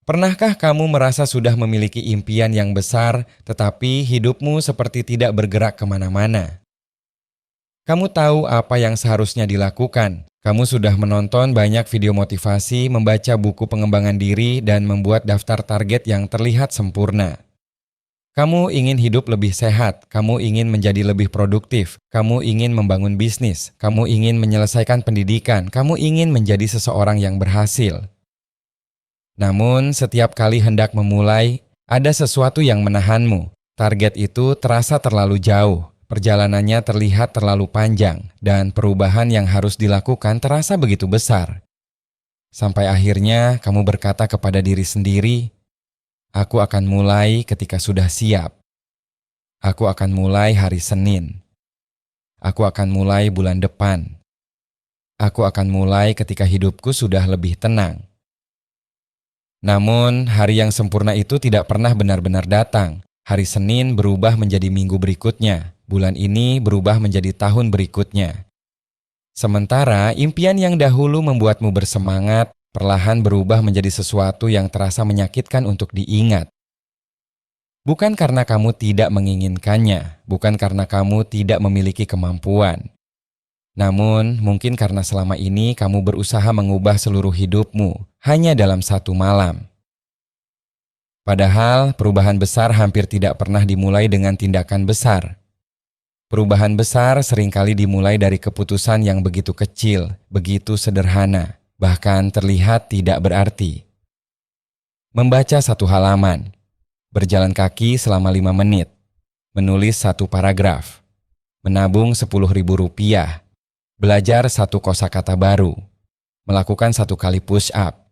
Pernahkah kamu merasa sudah memiliki impian yang besar, tetapi hidupmu seperti tidak bergerak kemana-mana? Kamu tahu apa yang seharusnya dilakukan. Kamu sudah menonton banyak video motivasi, membaca buku pengembangan diri, dan membuat daftar target yang terlihat sempurna. Kamu ingin hidup lebih sehat, kamu ingin menjadi lebih produktif, kamu ingin membangun bisnis, kamu ingin menyelesaikan pendidikan, kamu ingin menjadi seseorang yang berhasil. Namun, setiap kali hendak memulai, ada sesuatu yang menahanmu. Target itu terasa terlalu jauh, perjalanannya terlihat terlalu panjang, dan perubahan yang harus dilakukan terasa begitu besar. Sampai akhirnya kamu berkata kepada diri sendiri, "Aku akan mulai ketika sudah siap. Aku akan mulai hari Senin. Aku akan mulai bulan depan. Aku akan mulai ketika hidupku sudah lebih tenang." Namun, hari yang sempurna itu tidak pernah benar-benar datang. Hari Senin berubah menjadi minggu berikutnya, bulan ini berubah menjadi tahun berikutnya. Sementara impian yang dahulu membuatmu bersemangat, perlahan berubah menjadi sesuatu yang terasa menyakitkan untuk diingat. Bukan karena kamu tidak menginginkannya, bukan karena kamu tidak memiliki kemampuan. Namun, mungkin karena selama ini kamu berusaha mengubah seluruh hidupmu hanya dalam satu malam. Padahal, perubahan besar hampir tidak pernah dimulai dengan tindakan besar. Perubahan besar seringkali dimulai dari keputusan yang begitu kecil, begitu sederhana, bahkan terlihat tidak berarti. Membaca satu halaman, berjalan kaki selama 5 menit, menulis satu paragraf, menabung Rp10.000, belajar satu kosakata baru, melakukan satu kali push up,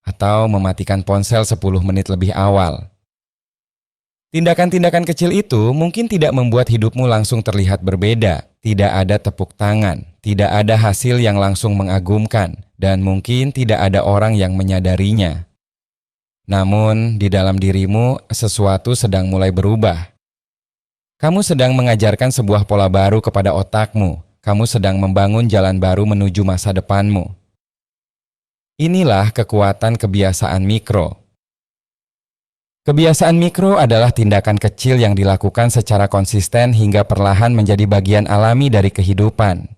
atau mematikan ponsel 10 menit lebih awal. Tindakan-tindakan kecil itu mungkin tidak membuat hidupmu langsung terlihat berbeda, tidak ada tepuk tangan, tidak ada hasil yang langsung mengagumkan, dan mungkin tidak ada orang yang menyadarinya. Namun, di dalam dirimu, sesuatu sedang mulai berubah. Kamu sedang mengajarkan sebuah pola baru kepada otakmu, kamu sedang membangun jalan baru menuju masa depanmu. Inilah kekuatan kebiasaan mikro. Kebiasaan mikro adalah tindakan kecil yang dilakukan secara konsisten hingga perlahan menjadi bagian alami dari kehidupan.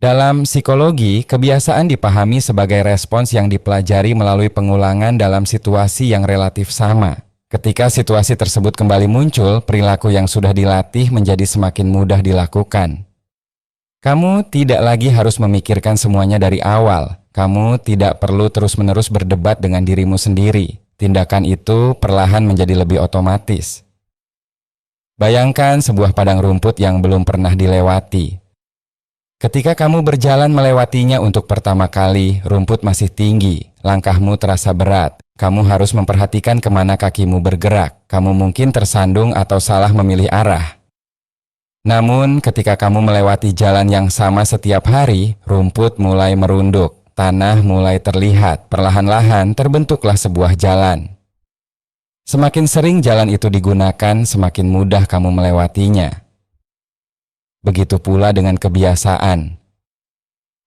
Dalam psikologi, kebiasaan dipahami sebagai respons yang dipelajari melalui pengulangan dalam situasi yang relatif sama. Ketika situasi tersebut kembali muncul, perilaku yang sudah dilatih menjadi semakin mudah dilakukan. Kamu tidak lagi harus memikirkan semuanya dari awal. Kamu tidak perlu terus-menerus berdebat dengan dirimu sendiri. Tindakan itu perlahan menjadi lebih otomatis. Bayangkan sebuah padang rumput yang belum pernah dilewati. Ketika kamu berjalan melewatinya untuk pertama kali, rumput masih tinggi, langkahmu terasa berat. Kamu harus memperhatikan kemana kakimu bergerak. Kamu mungkin tersandung atau salah memilih arah. Namun, ketika kamu melewati jalan yang sama setiap hari, rumput mulai merunduk. Tanah mulai terlihat, perlahan-lahan terbentuklah sebuah jalan. Semakin sering jalan itu digunakan, semakin mudah kamu melewatinya. Begitu pula dengan kebiasaan.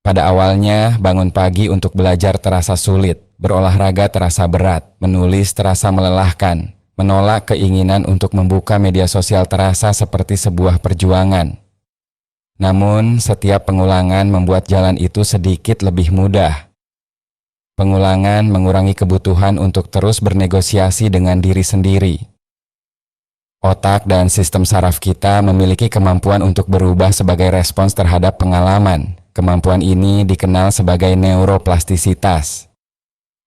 Pada awalnya, bangun pagi untuk belajar terasa sulit, berolahraga terasa berat, menulis terasa melelahkan, menolak keinginan untuk membuka media sosial terasa seperti sebuah perjuangan. Namun, setiap pengulangan membuat jalan itu sedikit lebih mudah. Pengulangan mengurangi kebutuhan untuk terus bernegosiasi dengan diri sendiri. Otak dan sistem saraf kita memiliki kemampuan untuk berubah sebagai respons terhadap pengalaman. Kemampuan ini dikenal sebagai neuroplastisitas.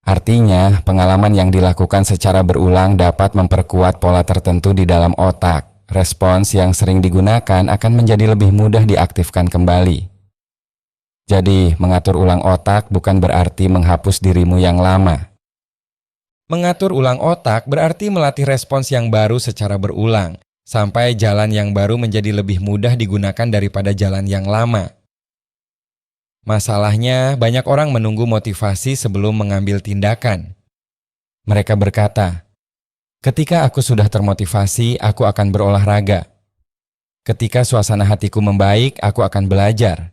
Artinya, pengalaman yang dilakukan secara berulang dapat memperkuat pola tertentu di dalam otak. Respons yang sering digunakan akan menjadi lebih mudah diaktifkan kembali. Jadi, mengatur ulang otak bukan berarti menghapus dirimu yang lama. Mengatur ulang otak berarti melatih respons yang baru secara berulang, sampai jalan yang baru menjadi lebih mudah digunakan daripada jalan yang lama. Masalahnya, banyak orang menunggu motivasi sebelum mengambil tindakan. Mereka berkata, "Ketika aku sudah termotivasi, aku akan berolahraga. Ketika suasana hatiku membaik, aku akan belajar.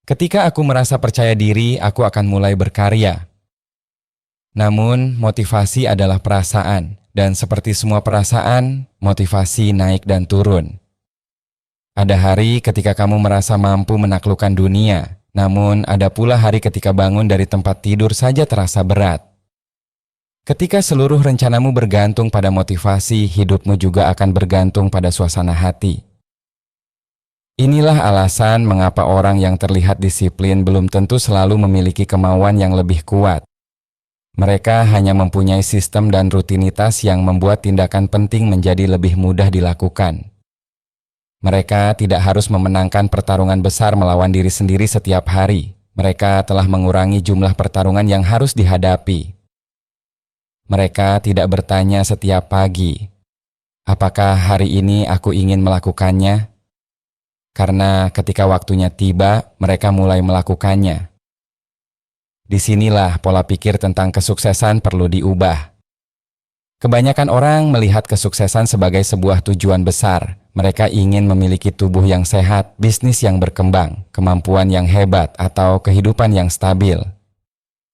Ketika aku merasa percaya diri, aku akan mulai berkarya." Namun, motivasi adalah perasaan, dan seperti semua perasaan, motivasi naik dan turun. Ada hari ketika kamu merasa mampu menaklukkan dunia, namun ada pula hari ketika bangun dari tempat tidur saja terasa berat. Ketika seluruh rencanamu bergantung pada motivasi, hidupmu juga akan bergantung pada suasana hati. Inilah alasan mengapa orang yang terlihat disiplin belum tentu selalu memiliki kemauan yang lebih kuat. Mereka hanya mempunyai sistem dan rutinitas yang membuat tindakan penting menjadi lebih mudah dilakukan. Mereka tidak harus memenangkan pertarungan besar melawan diri sendiri setiap hari. Mereka telah mengurangi jumlah pertarungan yang harus dihadapi. Mereka tidak bertanya setiap pagi, apakah hari ini aku ingin melakukannya? Karena ketika waktunya tiba, mereka mulai melakukannya. Disinilah pola pikir tentang kesuksesan perlu diubah. Kebanyakan orang melihat kesuksesan sebagai sebuah tujuan besar. Mereka ingin memiliki tubuh yang sehat, bisnis yang berkembang, kemampuan yang hebat, atau kehidupan yang stabil.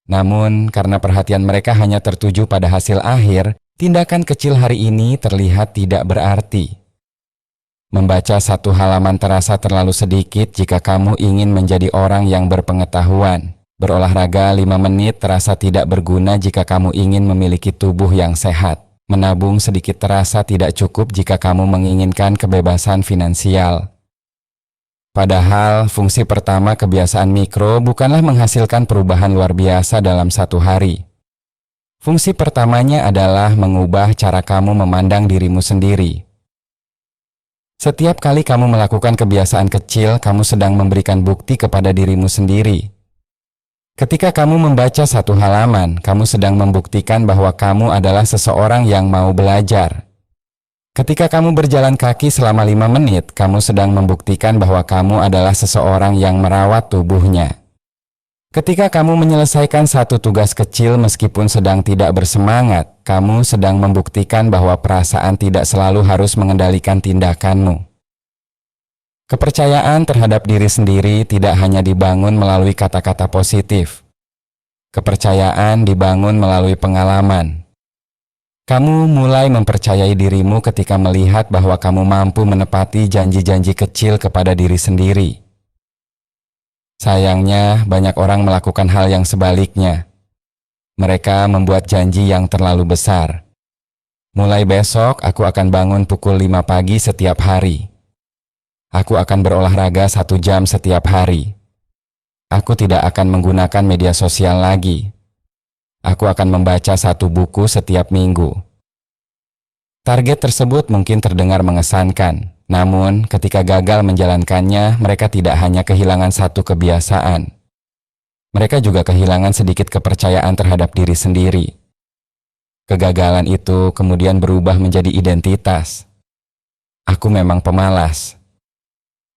Namun, karena perhatian mereka hanya tertuju pada hasil akhir, tindakan kecil hari ini terlihat tidak berarti. Membaca satu halaman terasa terlalu sedikit jika kamu ingin menjadi orang yang berpengetahuan. Berolahraga 5 menit terasa tidak berguna jika kamu ingin memiliki tubuh yang sehat. Menabung sedikit terasa tidak cukup jika kamu menginginkan kebebasan finansial. Padahal, fungsi pertama kebiasaan mikro bukanlah menghasilkan perubahan luar biasa dalam satu hari. Fungsi pertamanya adalah mengubah cara kamu memandang dirimu sendiri. Setiap kali kamu melakukan kebiasaan kecil, kamu sedang memberikan bukti kepada dirimu sendiri. Ketika kamu membaca satu halaman, kamu sedang membuktikan bahwa kamu adalah seseorang yang mau belajar. Ketika kamu berjalan kaki selama 5 menit, kamu sedang membuktikan bahwa kamu adalah seseorang yang merawat tubuhnya. Ketika kamu menyelesaikan satu tugas kecil meskipun sedang tidak bersemangat, kamu sedang membuktikan bahwa perasaan tidak selalu harus mengendalikan tindakanmu. Kepercayaan terhadap diri sendiri tidak hanya dibangun melalui kata-kata positif. Kepercayaan dibangun melalui pengalaman. Kamu mulai mempercayai dirimu ketika melihat bahwa kamu mampu menepati janji-janji kecil kepada diri sendiri. Sayangnya, banyak orang melakukan hal yang sebaliknya. Mereka membuat janji yang terlalu besar. Mulai besok, aku akan bangun pukul 5 pagi setiap hari. Aku akan berolahraga 1 jam setiap hari. Aku tidak akan menggunakan media sosial lagi. Aku akan membaca 1 buku setiap minggu. Target tersebut mungkin terdengar mengesankan, namun ketika gagal menjalankannya, mereka tidak hanya kehilangan satu kebiasaan. Mereka juga kehilangan sedikit kepercayaan terhadap diri sendiri. Kegagalan itu kemudian berubah menjadi identitas. Aku memang pemalas.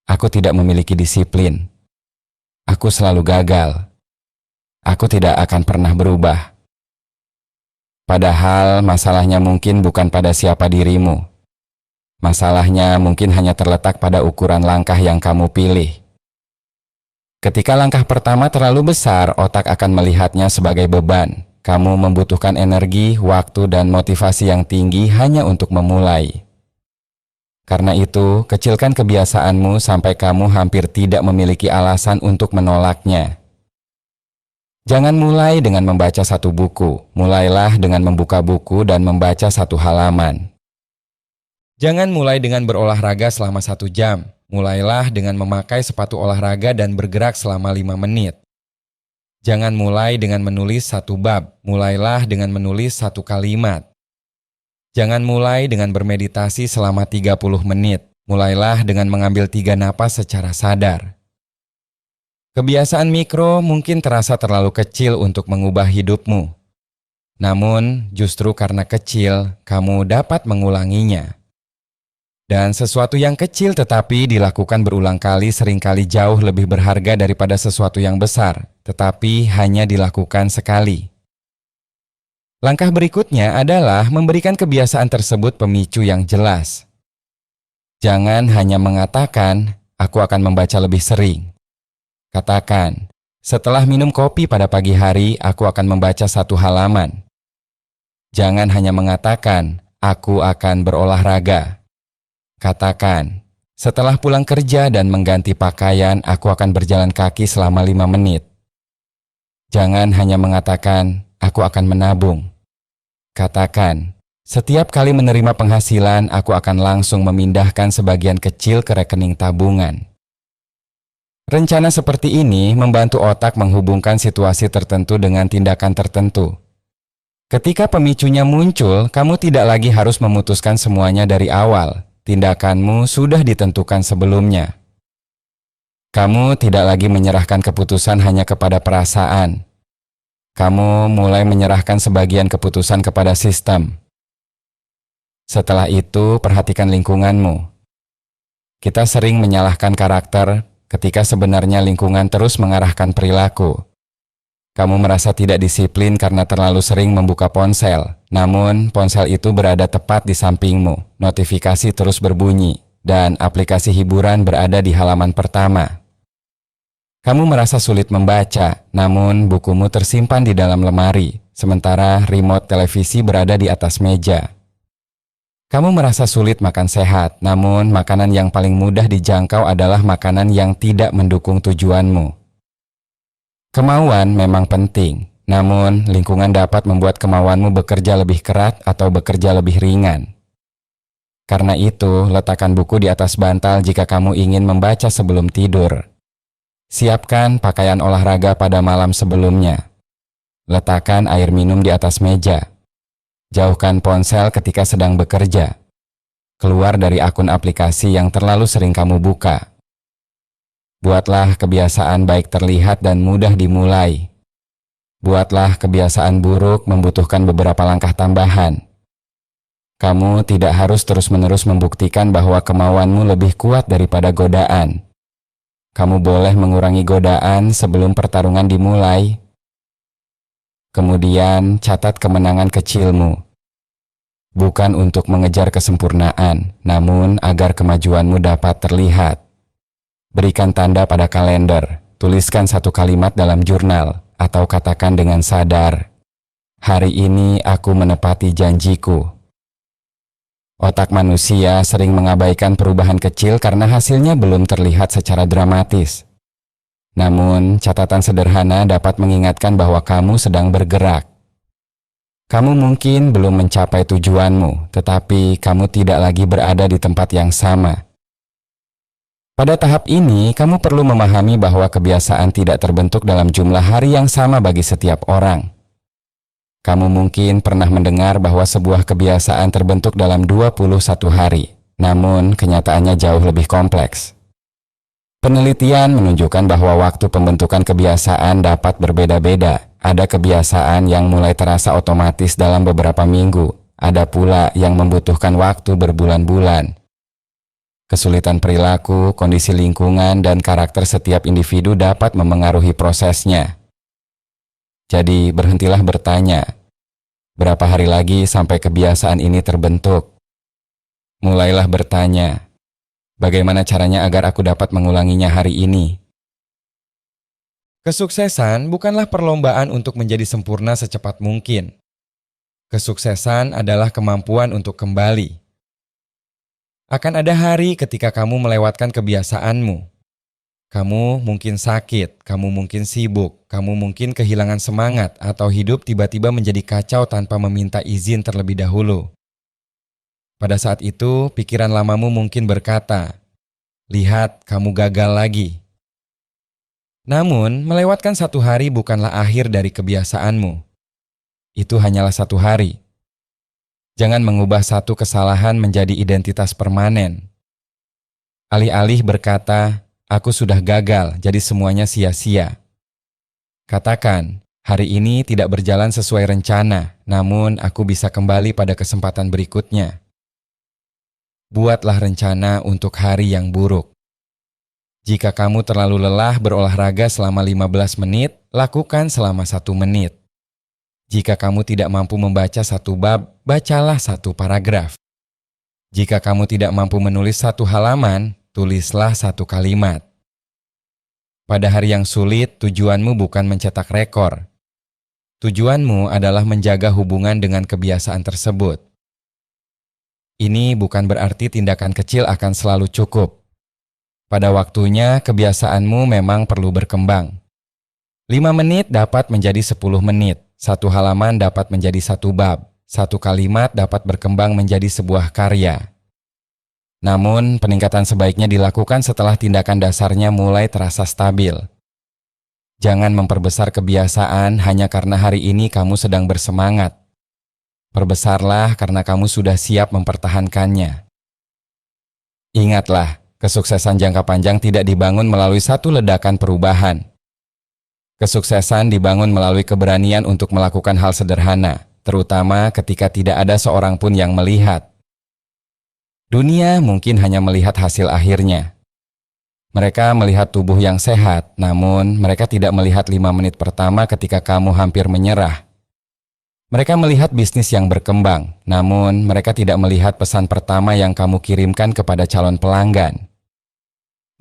Aku tidak memiliki disiplin. Aku selalu gagal. Aku tidak akan pernah berubah. Padahal masalahnya mungkin bukan pada siapa dirimu. Masalahnya mungkin hanya terletak pada ukuran langkah yang kamu pilih. Ketika langkah pertama terlalu besar, otak akan melihatnya sebagai beban. Kamu membutuhkan energi, waktu, dan motivasi yang tinggi hanya untuk memulai. Karena itu, kecilkan kebiasaanmu sampai kamu hampir tidak memiliki alasan untuk menolaknya. Jangan mulai dengan membaca 1 buku, mulailah dengan membuka buku dan membaca 1 halaman. Jangan mulai dengan berolahraga selama 1 jam, mulailah dengan memakai sepatu olahraga dan bergerak selama 5 menit. Jangan mulai dengan menulis 1 bab, mulailah dengan menulis 1 kalimat. Jangan mulai dengan bermeditasi selama 30 menit, mulailah dengan mengambil 3 napas secara sadar. Kebiasaan mikro mungkin terasa terlalu kecil untuk mengubah hidupmu. Namun, justru karena kecil, kamu dapat mengulanginya. Dan sesuatu yang kecil tetapi dilakukan berulang kali seringkali jauh lebih berharga daripada sesuatu yang besar, tetapi hanya dilakukan sekali. Langkah berikutnya adalah memberikan kebiasaan tersebut pemicu yang jelas. Jangan hanya mengatakan, aku akan membaca lebih sering. Katakan, Setelah minum kopi pada pagi hari, aku akan membaca satu halaman. Jangan hanya mengatakan, aku akan berolahraga. Katakan, setelah pulang kerja dan mengganti pakaian, aku akan berjalan kaki selama 5 menit. Jangan hanya mengatakan, aku akan menabung. Katakan, setiap kali menerima penghasilan, aku akan langsung memindahkan sebagian kecil ke rekening tabungan. Rencana seperti ini membantu otak menghubungkan situasi tertentu dengan tindakan tertentu. Ketika pemicunya muncul, kamu tidak lagi harus memutuskan semuanya dari awal. Tindakanmu sudah ditentukan sebelumnya. Kamu tidak lagi menyerahkan keputusan hanya kepada perasaan. Kamu mulai menyerahkan sebagian keputusan kepada sistem. Setelah itu, perhatikan lingkunganmu. Kita sering menyalahkan karakter ketika sebenarnya lingkungan terus mengarahkan perilaku. Kamu merasa tidak disiplin karena terlalu sering membuka ponsel, namun ponsel itu berada tepat di sampingmu, notifikasi terus berbunyi, dan aplikasi hiburan berada di halaman pertama. Kamu merasa sulit membaca, namun bukumu tersimpan di dalam lemari, sementara remote televisi berada di atas meja. Kamu merasa sulit makan sehat, namun makanan yang paling mudah dijangkau adalah makanan yang tidak mendukung tujuanmu. Kemauan memang penting, namun lingkungan dapat membuat kemauanmu bekerja lebih keras atau bekerja lebih ringan. Karena itu, letakkan buku di atas bantal jika kamu ingin membaca sebelum tidur. Siapkan pakaian olahraga pada malam sebelumnya. Letakkan air minum di atas meja. Jauhkan ponsel ketika sedang bekerja. Keluar dari akun aplikasi yang terlalu sering kamu buka. Buatlah kebiasaan baik terlihat dan mudah dimulai. Buatlah kebiasaan buruk membutuhkan beberapa langkah tambahan. Kamu tidak harus terus-menerus membuktikan bahwa kemauanmu lebih kuat daripada godaan. Kamu boleh mengurangi godaan sebelum pertarungan dimulai. Kemudian, catat kemenangan kecilmu. Bukan untuk mengejar kesempurnaan, namun agar kemajuanmu dapat terlihat. Berikan tanda pada kalender, tuliskan satu kalimat dalam jurnal, atau katakan dengan sadar, "Hari ini aku menepati janjiku." Otak manusia sering mengabaikan perubahan kecil karena hasilnya belum terlihat secara dramatis. Namun, catatan sederhana dapat mengingatkan bahwa kamu sedang bergerak. Kamu mungkin belum mencapai tujuanmu, tetapi kamu tidak lagi berada di tempat yang sama. Pada tahap ini, kamu perlu memahami bahwa kebiasaan tidak terbentuk dalam jumlah hari yang sama bagi setiap orang. Kamu mungkin pernah mendengar bahwa sebuah kebiasaan terbentuk dalam 21 hari, namun kenyataannya jauh lebih kompleks. Penelitian menunjukkan bahwa waktu pembentukan kebiasaan dapat berbeda-beda. Ada kebiasaan yang mulai terasa otomatis dalam beberapa minggu. Ada pula yang membutuhkan waktu berbulan-bulan. Kesulitan perilaku, kondisi lingkungan, dan karakter setiap individu dapat memengaruhi prosesnya. Jadi, berhentilah bertanya, berapa hari lagi sampai kebiasaan ini terbentuk? Mulailah bertanya, bagaimana caranya agar aku dapat mengulanginya hari ini? Kesuksesan bukanlah perlombaan untuk menjadi sempurna secepat mungkin. Kesuksesan adalah kemampuan untuk kembali. Akan ada hari ketika kamu melewatkan kebiasaanmu. Kamu mungkin sakit, kamu mungkin sibuk, kamu mungkin kehilangan semangat, atau hidup tiba-tiba menjadi kacau tanpa meminta izin terlebih dahulu. Pada saat itu, pikiran lamamu mungkin berkata, "Lihat, kamu gagal lagi." Namun, melewatkan satu hari bukanlah akhir dari kebiasaanmu. Itu hanyalah satu hari. Jangan mengubah satu kesalahan menjadi identitas permanen. Alih-alih berkata, "Aku sudah gagal, jadi semuanya sia-sia." Katakan, "Hari ini tidak berjalan sesuai rencana, namun aku bisa kembali pada kesempatan berikutnya." Buatlah rencana untuk hari yang buruk. Jika kamu terlalu lelah berolahraga selama 15 menit, lakukan selama 1 menit. Jika kamu tidak mampu membaca satu bab, bacalah satu paragraf. Jika kamu tidak mampu menulis satu halaman, tulislah satu kalimat. Pada hari yang sulit, tujuanmu bukan mencetak rekor. Tujuanmu adalah menjaga hubungan dengan kebiasaan tersebut. Ini bukan berarti tindakan kecil akan selalu cukup. Pada waktunya, kebiasaanmu memang perlu berkembang. 5 menit dapat menjadi 10 menit, satu halaman dapat menjadi satu bab, satu kalimat dapat berkembang menjadi sebuah karya. Namun, peningkatan sebaiknya dilakukan setelah tindakan dasarnya mulai terasa stabil. Jangan memperbesar kebiasaan hanya karena hari ini kamu sedang bersemangat. Perbesarlah karena kamu sudah siap mempertahankannya. Ingatlah, kesuksesan jangka panjang tidak dibangun melalui satu ledakan perubahan. Kesuksesan dibangun melalui keberanian untuk melakukan hal sederhana, terutama ketika tidak ada seorang pun yang melihat. Dunia mungkin hanya melihat hasil akhirnya. Mereka melihat tubuh yang sehat, namun mereka tidak melihat 5 menit pertama ketika kamu hampir menyerah. Mereka melihat bisnis yang berkembang, namun mereka tidak melihat pesan pertama yang kamu kirimkan kepada calon pelanggan.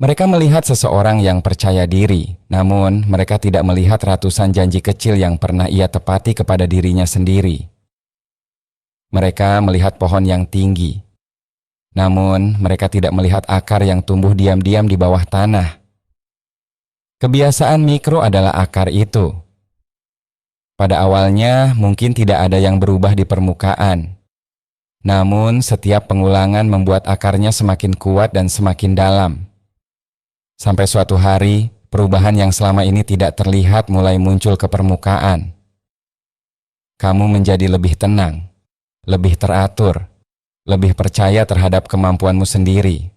Mereka melihat seseorang yang percaya diri, namun mereka tidak melihat ratusan janji kecil yang pernah ia tepati kepada dirinya sendiri. Mereka melihat pohon yang tinggi, namun mereka tidak melihat akar yang tumbuh diam-diam di bawah tanah. Kebiasaan mikro adalah akar itu. Pada awalnya mungkin tidak ada yang berubah di permukaan. Namun setiap pengulangan membuat akarnya semakin kuat dan semakin dalam. Sampai suatu hari, perubahan yang selama ini tidak terlihat mulai muncul ke permukaan. Kamu menjadi lebih tenang, lebih teratur, lebih percaya terhadap kemampuanmu sendiri.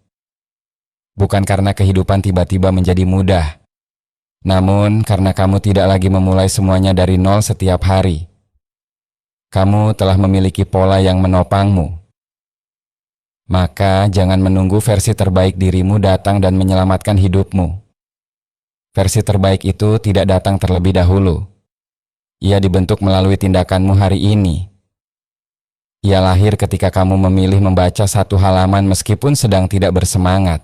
Bukan karena kehidupan tiba-tiba menjadi mudah, namun karena kamu tidak lagi memulai semuanya dari nol setiap hari. Kamu telah memiliki pola yang menopangmu. Maka jangan menunggu versi terbaik dirimu datang dan menyelamatkan hidupmu. Versi terbaik itu tidak datang terlebih dahulu. Ia dibentuk melalui tindakanmu hari ini. Ia lahir ketika kamu memilih membaca satu halaman meskipun sedang tidak bersemangat.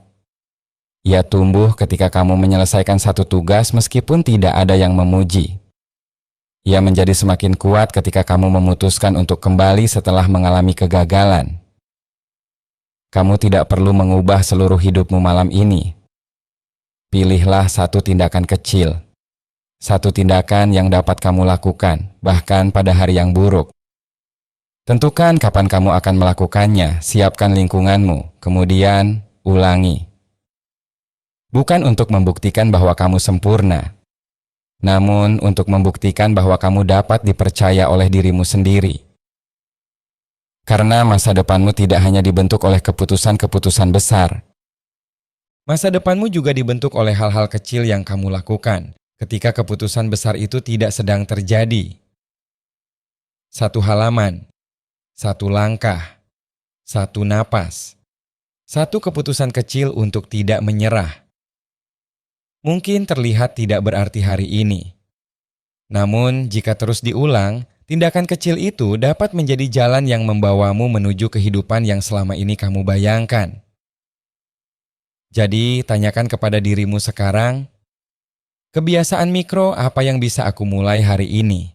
Ia tumbuh ketika kamu menyelesaikan satu tugas meskipun tidak ada yang memuji. Ia menjadi semakin kuat ketika kamu memutuskan untuk kembali setelah mengalami kegagalan. Kamu tidak perlu mengubah seluruh hidupmu malam ini. Pilihlah satu tindakan kecil. Satu tindakan yang dapat kamu lakukan, bahkan pada hari yang buruk. Tentukan kapan kamu akan melakukannya, siapkan lingkunganmu, kemudian ulangi. Bukan untuk membuktikan bahwa kamu sempurna, namun untuk membuktikan bahwa kamu dapat dipercaya oleh dirimu sendiri. Karena masa depanmu tidak hanya dibentuk oleh keputusan-keputusan besar. Masa depanmu juga dibentuk oleh hal-hal kecil yang kamu lakukan ketika keputusan besar itu tidak sedang terjadi. Satu halaman, satu langkah, satu napas, satu keputusan kecil untuk tidak menyerah. Mungkin terlihat tidak berarti hari ini. Namun, jika terus diulang, tindakan kecil itu dapat menjadi jalan yang membawamu menuju kehidupan yang selama ini kamu bayangkan. Jadi, tanyakan kepada dirimu sekarang, kebiasaan mikro apa yang bisa aku mulai hari ini?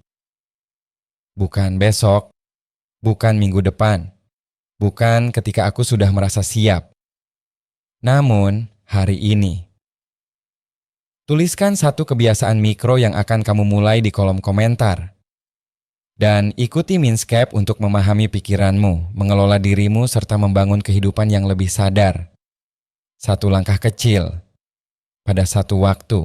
Bukan besok, bukan minggu depan, bukan ketika aku sudah merasa siap. Namun, hari ini. Tuliskan satu kebiasaan mikro yang akan kamu mulai di kolom komentar. Dan ikuti Minscape untuk memahami pikiranmu, mengelola dirimu, serta membangun kehidupan yang lebih sadar. Satu langkah kecil, pada satu waktu.